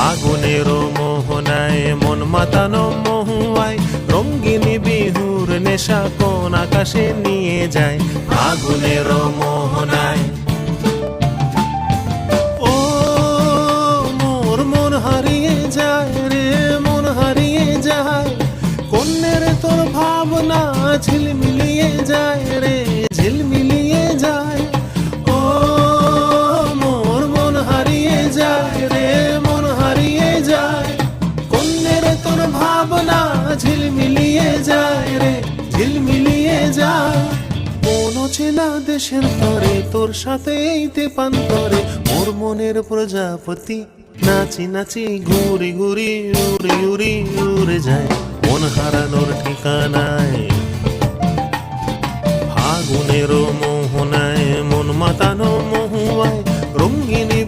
আগুনের মোহনায় মন মাতানো মহুয়ায় রঙ্গিনী বিহুর নেশা কোন আকাশে নিয়ে যায় আগুনের মোহনায়। ও মোর মন হারিয়ে যায় রে মন হারিয়ে যায় কন্যের তোর ভাবনা ঝিলমিলিয়ে যায় রে ঝিলমিলিয়ে যায়। ও মোর মন হারিয়ে যায় রে মন হারিয়ে যায় কন্যের তোর ভাবনা ঝিলমিলিয়ে যায় রে ঝিলমিলিয়ে যায়। কোন চেনা দেশের তরে তোর সাথে এইতে পান্তরে মোর মনের প্রজাপতি নাচি নাচি ঘুরি ঘুরি উড়ি উড়ি উড়ে যায় মন হারানোর ঠিকানায়। ফাগুনের মোহনায় মন মাতানো মহুয়ায় রঙ্গিনী